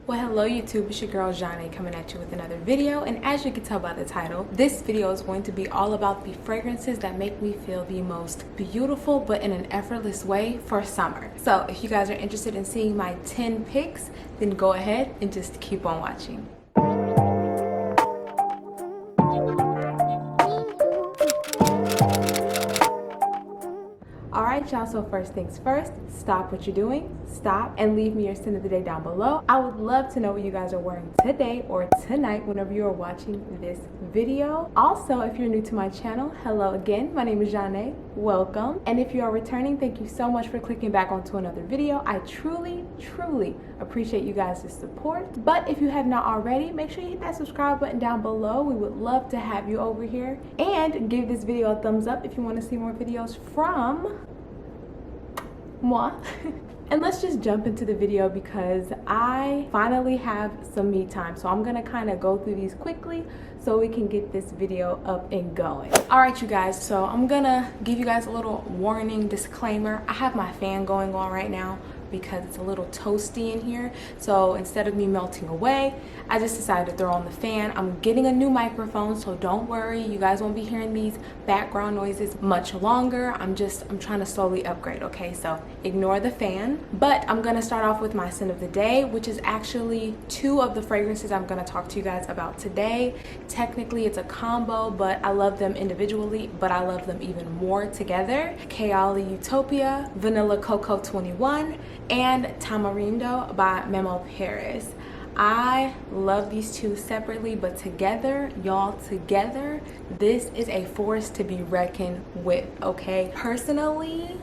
Well, hello YouTube, it's your girl Janae coming at you with another video, and as you can tell by the title, this video is going to be all about the fragrances that make me feel the most beautiful but in an effortless way for summer. So if you guys are interested in seeing my 10 picks, then go ahead and just keep on watching. Alright y'all, so first things first, stop what you're doing, stop and leave me your scent of the day down below. I would love to know what you guys are wearing today or tonight whenever you are watching this video. Also, if you're new to my channel, hello again, my name is Janae, welcome. And if you are returning, thank you so much for clicking back onto another video. I truly appreciate you guys' support. But if you have not already, make sure you hit that subscribe button down below. We would love to have you over here. And give this video a thumbs up if you want to see more videos from moi. And let's just jump into the video because I finally have some me time. So I'm gonna kind of go through these quickly so we can get this video up and going. All right, you guys, so I'm gonna give you guys a little warning disclaimer. I have my fan going on right now because it's a little toasty in here. So instead of me melting away, I just decided to throw on the fan. I'm getting a new microphone, so don't worry. You guys won't be hearing these background noises much longer. I'm trying to slowly upgrade, okay? So ignore the fan. But I'm gonna start off with my scent of the day, which is actually two of the fragrances I'm gonna talk to you guys about today. Technically it's a combo, but I love them individually, but I love them even more together. Kayali Utopia, Vanilla Cocoa 21, and Tamarindo by Paris. I love these two separately, but together, y'all, together, this is a force to be reckoned with, okay? Personally,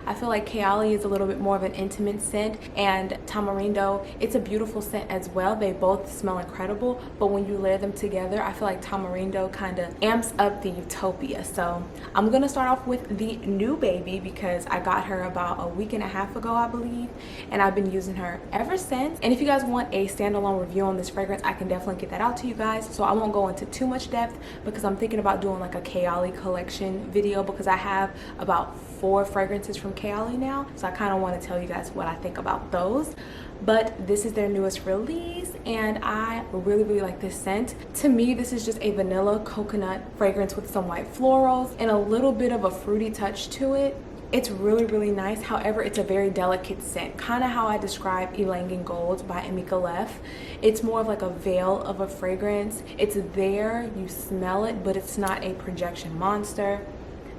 I feel like Kayali is a little bit more of an intimate scent, and Tamarindo, it's a beautiful scent as well. They both smell incredible, but when you layer them together, I feel like Tamarindo kind of amps up the Utopia. So I'm gonna start off with the new baby because I got her about a week and a half ago, I believe, and I've been using her ever since. And if you guys want a standalone review on this fragrance, I can definitely get that out to you guys. So I won't go into too much depth because I'm thinking about doing like a Kayali collection video because I have about 4 fragrances from Kayali now, so I kind of want to tell you guys what I think about those. But this is their newest release and I really like this scent. To me, this is just a vanilla coconut fragrance with some white florals and a little bit of a fruity touch to it. It's really nice. However, it's a very delicate scent, kind of how I describe Ylang Gold by Emika Leff. It's more of like a veil of a fragrance. It's there, you smell it, but it's not a projection monster.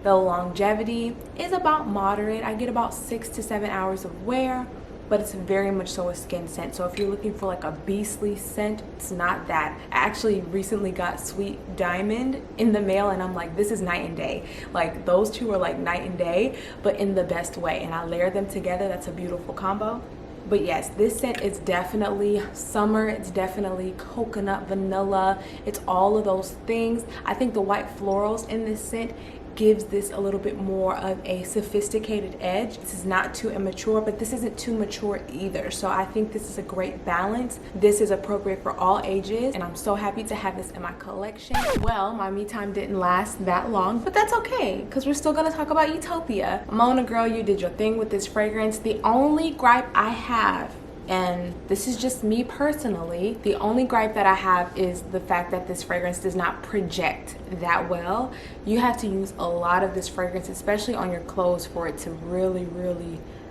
The longevity is about moderate. I get about 6 to 7 hours of wear, but it's very much so a skin scent. So if you're looking for like a beastly scent, it's not that. I actually recently got Sweet Diamond in the mail and I'm like, this is night and day. Like those two are like night and day, but in the best way. And I layer them together, that's a beautiful combo. But yes, this scent is definitely summer. It's definitely coconut, vanilla. It's all of those things. I think the white florals in this scent gives this a little bit more of a sophisticated edge. This is not too immature, but this isn't too mature either. So I think this is a great balance. This is appropriate for all ages, and I'm so happy to have this in my collection. Well, my me time didn't last that long, but that's okay, because we're still gonna talk about Utopia. Mona girl, you did your thing with this fragrance. The only gripe I have, and this is just me personally, the only gripe that I have is the fact that this fragrance does not project that well. You have to use a lot of this fragrance, especially on your clothes, for it to really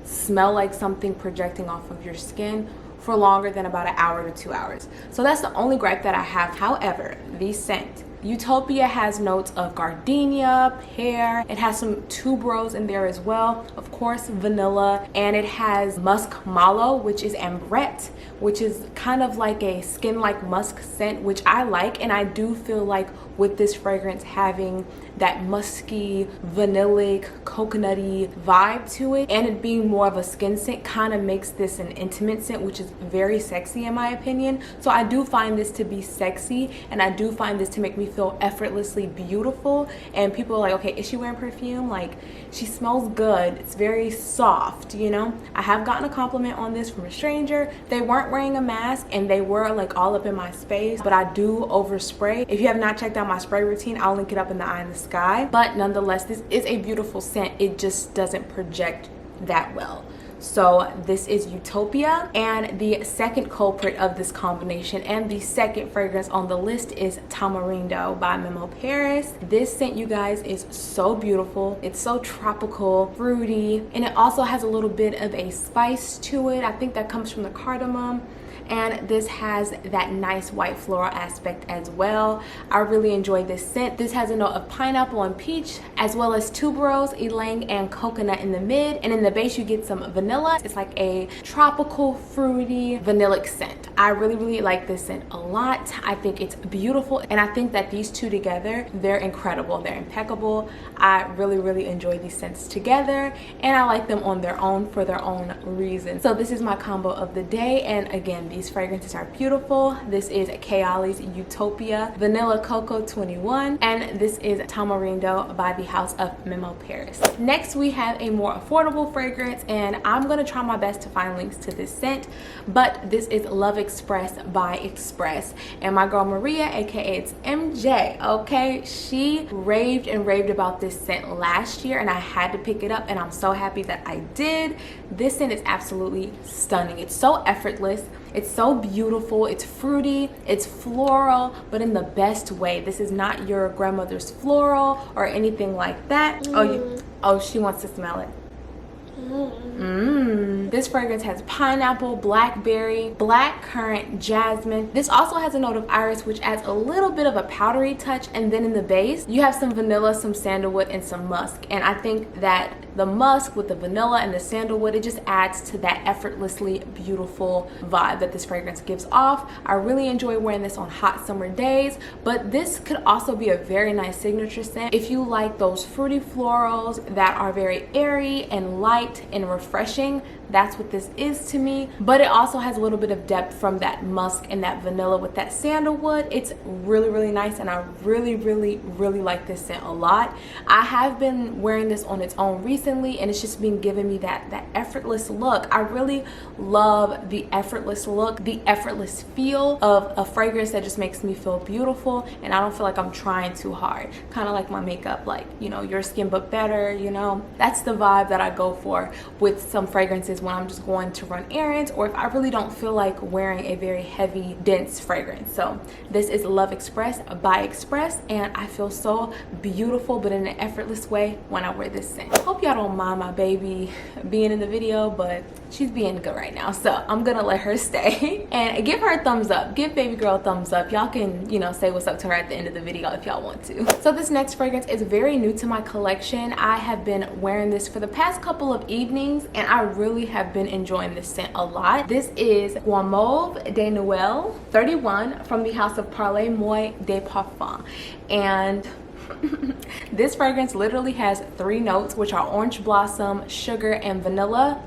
smell like something projecting off of your skin for longer than about an hour to 2 hours. So that's the only gripe that I have. However, the scent, Utopia has notes of gardenia, pear, it has some tuberose in there as well, of course vanilla, and it has musk mallow, which is ambrette, which is kind of like a skin-like musk scent, which I like. And I do feel like with this fragrance having that musky, vanillic, coconutty vibe to it, and it being more of a skin scent, kind of makes this an intimate scent, which is very sexy in my opinion. So I do find this to be sexy, and I do find this to make me feel effortlessly beautiful. And people are like, okay, is she wearing perfume? Like, she smells good. It's very soft, you know? I have gotten a compliment on this from a stranger. They weren't wearing a mask and they were like all up in my space, but I do overspray. If you have not checked out my spray routine, I'll link it up in the eye in the sky. But nonetheless, this is a beautiful scent. It just doesn't project that well. So this is Utopia. And the second culprit of this combination and the second fragrance on the list is Tamarindo by Paris. This scent, you guys, is so beautiful. It's so tropical, fruity, and it also has a little bit of a spice to it. I think that comes from the cardamom. And this has that nice white floral aspect as well. I really enjoy this scent. This has a note of pineapple and peach, as well as tuberose, ylang, and coconut in the mid. And in the base, you get some vanilla. It's like a tropical, fruity, vanillic scent. I really like this scent a lot. I think it's beautiful. And I think that these two together, they're incredible. They're impeccable. I really enjoy these scents together. And I like them on their own for their own reasons. So this is my combo of the day. And again, these fragrances are beautiful. This is Kayali's Utopia Vanilla Cocoa 21, and this is Tamarindo by the House of Paris. Next, we have a more affordable fragrance, and I'm gonna try my best to find links to this scent, but this is Love Express by Express. And my girl Maria, aka it's MJ, okay, she raved about this scent last year, and I had to pick it up, and I'm so happy that I did. This scent is absolutely stunning. It's so effortless. It's so beautiful. It's fruity, it's floral, but in the best way. This is not your grandmother's floral or anything like that. Oh, she wants to smell it. This fragrance has pineapple, blackberry, blackcurrant, jasmine. This also has a note of iris, which adds a little bit of a powdery touch. And then in the base, you have some vanilla, some sandalwood, and some musk. And I think that the musk with the vanilla and the sandalwood, it just adds to that effortlessly beautiful vibe that this fragrance gives off. I really enjoy wearing this on hot summer days, but this could also be a very nice signature scent if you like those fruity florals that are very airy and light and refreshing. That's what this is to me. But it also has a little bit of depth from that musk and that vanilla with that sandalwood. It's really nice, and I really like this scent a lot. I have been wearing this on its own recently, and it's just been giving me that effortless look. I really love the effortless look, the effortless feel of a fragrance that just makes me feel beautiful, and I don't feel like I'm trying too hard. Kind of like my makeup, like, you know, your skin but better, you know. That's the vibe that I go for with some fragrances when I'm just going to run errands, or if I really don't feel like wearing a very heavy, dense fragrance. So this is Love Express by Express, and I feel so beautiful, but in an effortless way when I wear this scent. Hope y'all don't mind my baby being in the video, but she's being good right now, so I'm gonna let her stay. And give her a thumbs up. Give baby girl a thumbs up. Y'all can, you know, say what's up to her at the end of the video if y'all want to. So this next fragrance is very new to my collection. I have been wearing this for the past couple of evenings, and I really have been enjoying this scent a lot. This is Mauve de Noël 31 from the House of Parfums de Parfum. And this fragrance literally has 3 notes, which are orange blossom, sugar, and vanilla.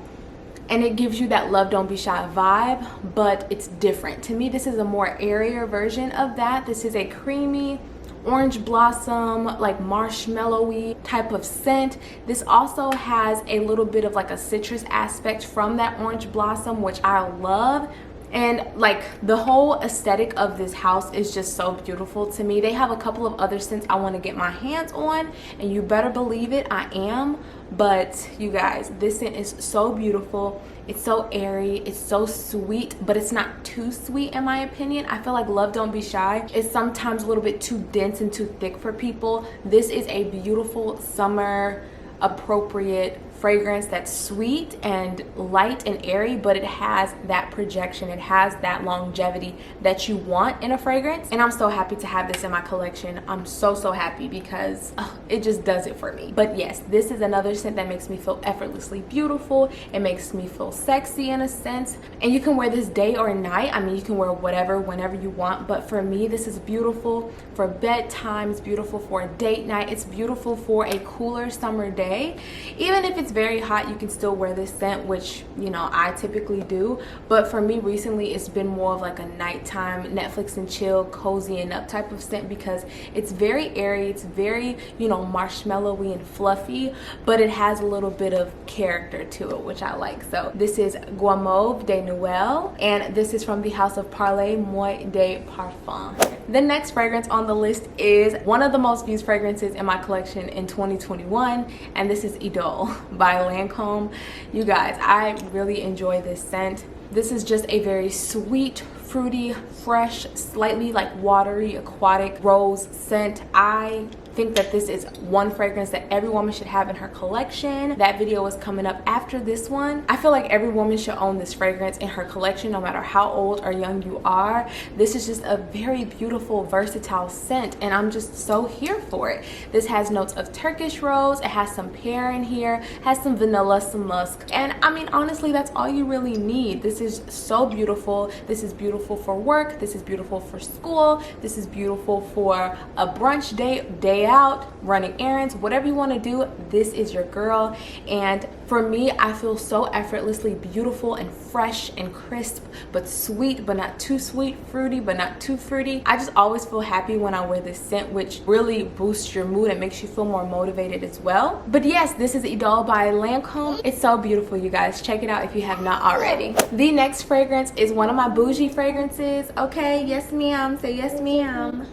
And it gives you that Love Don't Be Shy vibe, but it's different. To me, this is a more airier version of that. This is a creamy, orange blossom, like marshmallowy type of scent. This also has a little bit of like a citrus aspect from that orange blossom, which I love. And like the whole aesthetic of this house is just so beautiful to me. They have a couple of other scents I want to get my hands on, and you better believe it, I am. But you guys, this scent is so beautiful. It's so airy, it's so sweet, but it's not too sweet in my opinion. I feel like Love Don't Be Shy is sometimes a little bit too dense and too thick for people. This is a beautiful summer appropriate fragrance that's sweet and light and airy, but it has that projection, it has that longevity that you want in a fragrance. And I'm so happy to have this in my collection. I'm so happy because it just does it for me. But yes, this is another scent that makes me feel effortlessly beautiful. It makes me feel sexy in a sense, and you can wear this day or night. I mean, you can wear whatever whenever you want, but for me, this is beautiful for bedtime. It's beautiful for a date night. It's beautiful for a cooler summer day. Even if it's very hot, you can still wear this scent, which, you know, I typically do. But for me recently, it's been more of like a nighttime Netflix and chill, cozy and up type of scent, because it's very airy, it's very, you know, marshmallowy and fluffy, but it has a little bit of character to it, which I like. So this is Mauve de Noël, and this is from the House of Parfums de Parfum. The next fragrance on the list is one of the most used fragrances in my collection in 2021, and this is Idole by Lancome. You guys, I really enjoy this scent. This is just a very sweet, fruity, fresh, slightly like watery, aquatic rose scent. I think that this is one fragrance that every woman should have in her collection. That video is coming up after this one. I feel like every woman should own this fragrance in her collection, no matter how old or young you are. This is just a very beautiful, versatile scent, and I'm just so here for it. This has notes of Turkish rose, it has some pear in here, has some vanilla, some musk, and I mean, honestly, that's all you really need. This is so beautiful. This is beautiful for work, this is beautiful for school, this is beautiful for a brunch day out, running errands, whatever you want to do, this is your girl. And for me, I feel so effortlessly beautiful and fresh and crisp, but sweet, but not too sweet, fruity, but not too fruity. I just always feel happy when I wear this scent, which really boosts your mood and makes you feel more motivated as well. But yes, this is Idole by Lancome. It's so beautiful, you guys. Check it out if you have not already. The next fragrance is one of my bougie fragrances. Okay, yes ma'am, say yes ma'am.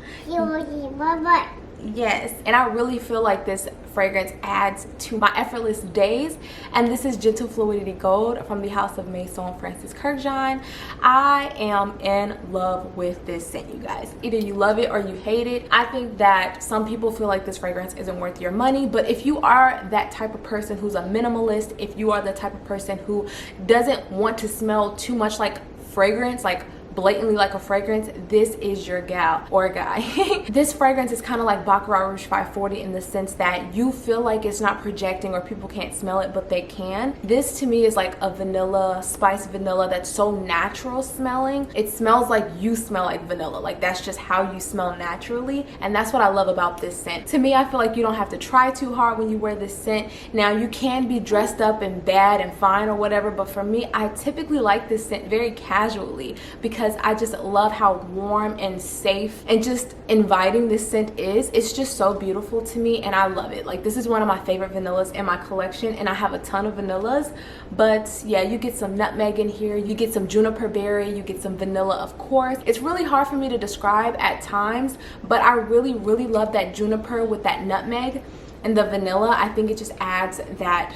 Yes, and I really feel like this fragrance adds to my effortless days, and this is Gentle Fluidity Gold from the House of Maison Francis Kurkdjian. I am in love with this scent, you guys. Either you love it or you hate it. I think that some people feel like this fragrance isn't worth your money, but if you are that type of person who's a minimalist, if you are the type of person who doesn't want to smell too much like fragrance, like blatantly like a fragrance, this is your gal or guy. This fragrance is kind of like Baccarat Rouge 540 in the sense that you feel like it's not projecting or people can't smell it, but they can. This to me is like a vanilla, spiced vanilla that's so natural smelling. It smells like you smell like vanilla. Like that's just how you smell naturally, and that's what I love about this scent. To me, I feel like you don't have to try too hard when you wear this scent. Now, you can be dressed up and bad and fine or whatever, but for me, I typically like this scent very casually because I just love how warm and safe and just inviting this scent is. It's just so beautiful to me, and I love it. Like, this is one of my favorite vanillas in my collection, and I have a ton of vanillas. But yeah, you get some nutmeg in here, you get some juniper berry, you get some vanilla, of course. It's really hard for me to describe at times, but I really love that juniper with that nutmeg and the vanilla. I think it just adds that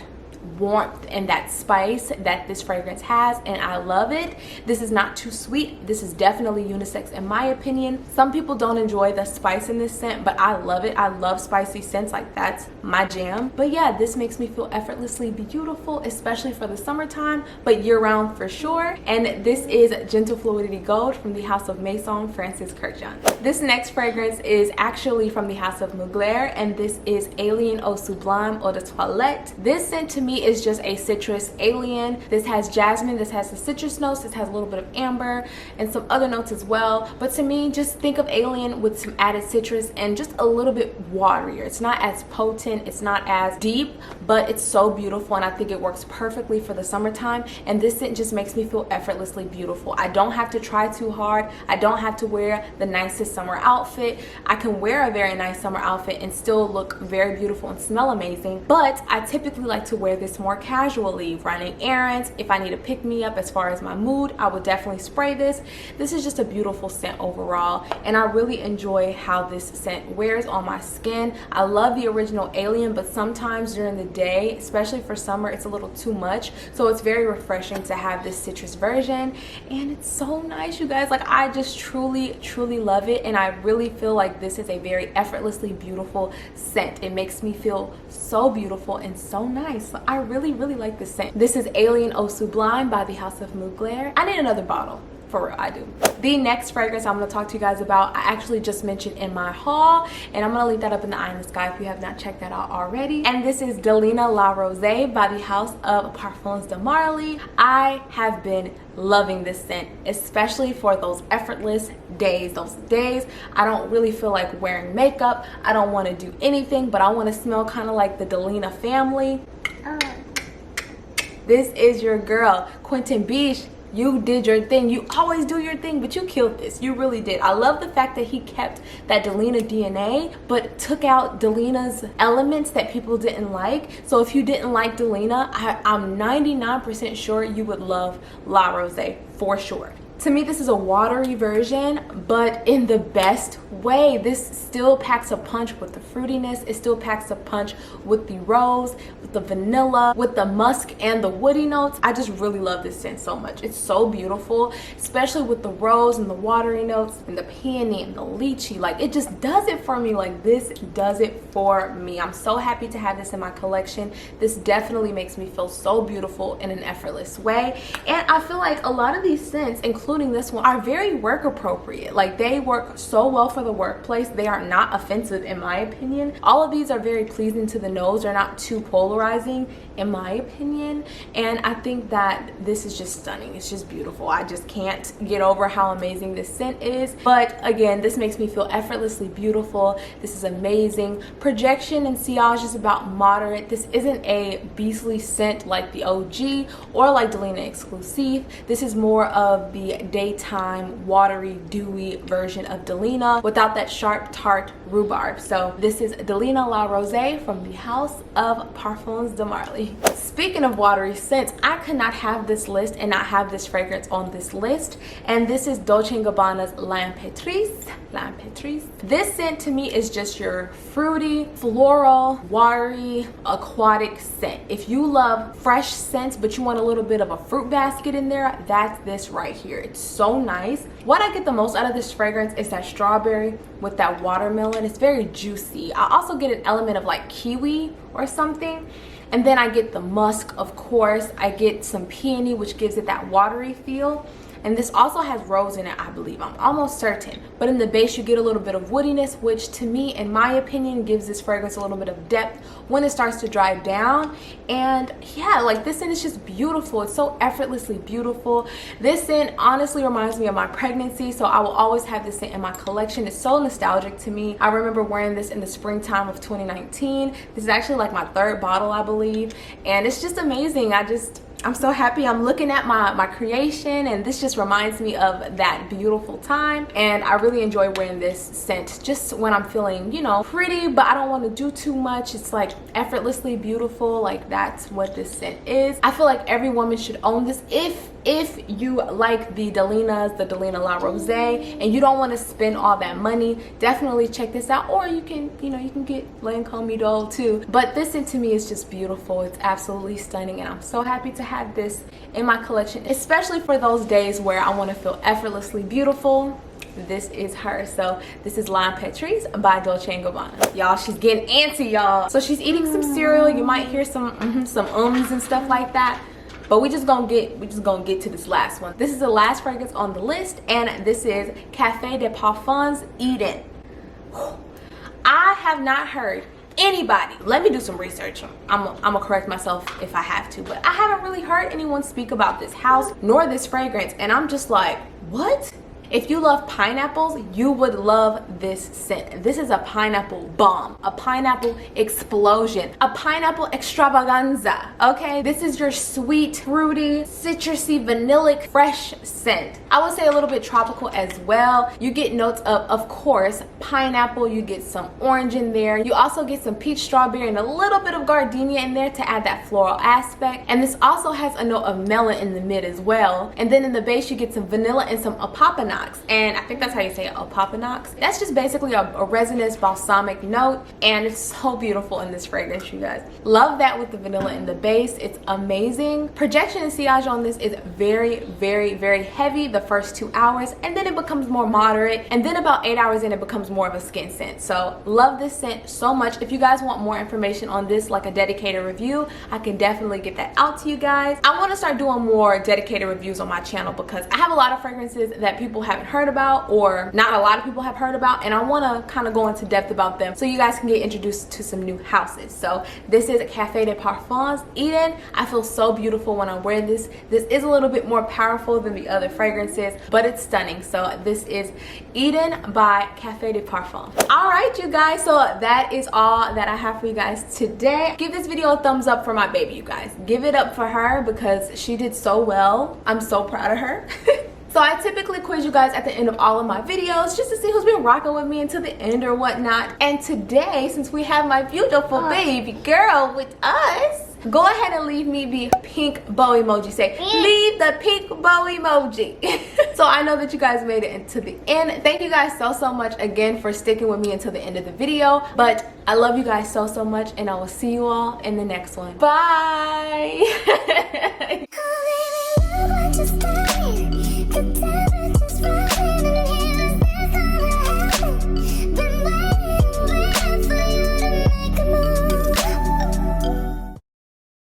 warmth and that spice that this fragrance has, and I love it. This is not too sweet. This is definitely unisex in my opinion. Some people don't enjoy the spice in this scent, but I love it. I love spicy scents, like that's my jam. But yeah, this makes me feel effortlessly beautiful, especially for the summertime, but year-round for sure. And this is Gentle Fluidity Gold from the House of Maison Francis Kurkdjian. This next fragrance is actually from the House of Mugler, and this is Alien Eau Sublime Eau de Toilette. This scent to me is just a citrus alien. This has jasmine, this has the citrus notes, this has a little bit of amber and some other notes as well. But to me, just think of alien with some added citrus and just a little bit waterier. It's not as potent, it's not as deep, but it's so beautiful, and I think it works perfectly for the summertime. And this scent just makes me feel effortlessly beautiful. I don't have to try too hard. I don't have to wear the nicest summer outfit. I can wear a very nice summer outfit and still look very beautiful and smell amazing. But I typically like to wear this more casually, running errands. If I need to pick me up as far as my mood, I would definitely spray this. This is just a beautiful scent overall, and I really enjoy how this scent wears on my skin. I love the original Alien, but sometimes during the day, especially for summer, it's a little too much. So it's very refreshing to have this citrus version, and it's so nice, you guys. Like, I just truly love it, and I really feel like this is a very effortlessly beautiful scent. It makes me feel so beautiful and so nice. So I really like this scent. This is Alien Eau Sublime by the House of Mugler. I need another bottle. For real, I do. The next fragrance I'm going to talk to you guys about, I actually just mentioned in my haul, and I'm going to link that up in the eye in the sky if you have not checked that out already. And this is Delena La Rose by the House of Parfums de Marly. I have been loving this scent, especially for those effortless days. Those days I don't really feel like wearing makeup. I don't want to do anything, but I want to smell kind of like the Delena family. This is your girl, Quentin Biche. You did your thing. You always do your thing, but you killed this. You really did. I love the fact that he kept that Delena DNA, but took out Delena's elements that people didn't like. So if you didn't like Delena, I'm 99% sure you would love La Rose for sure. To me, this is a watery version, but in the best way. This still packs a punch with the fruitiness. It still packs a punch with the rose, with the vanilla, with the musk and the woody notes. I just really love this scent so much. It's so beautiful, especially with the rose and the watery notes and the peony and the lychee. Like, it just does it for me. Like, this does it for me. I'm so happy to have this in my collection. This definitely makes me feel so beautiful in an effortless way. And I feel like a lot of these scents, including this one, are very work appropriate. Like, they work so well for the workplace. They are not offensive in my opinion. All of these are very pleasing to the nose. They're not too polarizing in my opinion, and I think that this is just stunning. It's just beautiful. I just can't get over how amazing this scent is. But again, this makes me feel effortlessly beautiful. This is amazing. Projection and sillage is about moderate. This isn't a beastly scent like the OG or like Delena Exclusive. This is more of the daytime watery dewy version of Delena without that sharp tart rhubarb. So this is Delena La Rose from the House of Parfums de Marly. Speaking of watery scents, I could not have this list and not have this fragrance on this list, and this is Dolce & Gabbana's Lampetrice. This scent to me is just your fruity, floral, watery, aquatic scent. If you love fresh scents but you want a little bit of a fruit basket in there, that's this right here. It's so nice. What I get the most out of this fragrance is that strawberry with that watermelon. It's very juicy. I also get an element of like kiwi or something. And then I get the musk, of course. I get some peony, which gives it that watery feel. And this also has rose in it, I believe. I'm almost certain. But in the base, you get a little bit of woodiness, which to me, in my opinion, gives this fragrance a little bit of depth when it starts to dry down. And yeah, like, this scent is just beautiful. It's so effortlessly beautiful. This scent honestly reminds me of my pregnancy, so I will always have this scent in my collection. It's so nostalgic to me. I remember wearing this in the springtime of 2019. This is actually like my third bottle, I believe. And it's just amazing. I'm so happy. I'm looking at my creation, and this just reminds me of that beautiful time. And I really enjoy wearing this scent just when I'm feeling, you know, pretty, but I don't want to do too much. It's like effortlessly beautiful. Like, that's what this scent is. I feel like every woman should own this if you like the Delenas, the Delena La Rose, and you don't want to spend all that money. Definitely check this out. Or you can, you know, you can get Lancome Doll too. But this scent to me is just beautiful. It's absolutely stunning, and I'm so happy to have this in my collection, especially for those days where I want to feel effortlessly beautiful. This is her. So this is Lampetrice by Dolce & Gabbana. Y'all, she's getting antsy, y'all. So she's eating some cereal. You might hear some ums and stuff like that. But we just gonna get to this last one. This is the last fragrance on the list, and this is Café de Parfums Eden. I have not heard anybody, let me do some research. I'm gonna correct myself if I have to, but I haven't really heard anyone speak about this house nor this fragrance, and I'm just like, what? If you love pineapples, you would love this scent. This is a pineapple bomb, a pineapple explosion, a pineapple extravaganza, okay? This is your sweet, fruity, citrusy, vanillic, fresh scent. I would say a little bit tropical as well. You get notes of course, pineapple. You get some orange in there. You also get some peach, strawberry, and a little bit of gardenia in there to add that floral aspect. And this also has a note of melon in the mid as well. And then in the base, you get some vanilla and some apopanox. And I think that's how you say it, apopanox. That's just basically a resinous balsamic note, and it's so beautiful in this fragrance, you guys. Love that with the vanilla in the base. It's amazing. Projection and sillage on this is very, very, very heavy the first 2 hours, and then it becomes more moderate, and then about 8 hours in, it becomes more of a skin scent. So love this scent so much. If you guys want more information on this, like a dedicated review, I can definitely get that out to you guys. I want to start doing more dedicated reviews on my channel because I have a lot of fragrances that people haven't heard about, or not a lot of people have heard about, and I want to kind of go into depth about them so you guys can get introduced to some new houses. So this is Café de Parfums Eden. I feel so beautiful when I wear this. This is a little bit more powerful than the other fragrances, but it's stunning. So this is Eden by Café de Parfums. All right, you guys, so that is all that I have for you guys today. Give this video a thumbs up for my baby, you guys. Give it up for her because she did so well. I'm so proud of her. So I typically quiz you guys at the end of all of my videos just to see who's been rocking with me until the end or whatnot. And today, since we have my beautiful baby girl with us, go ahead and leave me the pink bow emoji. Say, leave the pink bow emoji. So I know that you guys made it into the end. Thank you guys so much again for sticking with me until the end of the video. But I love you guys so much, and I will see you all in the next one. Bye.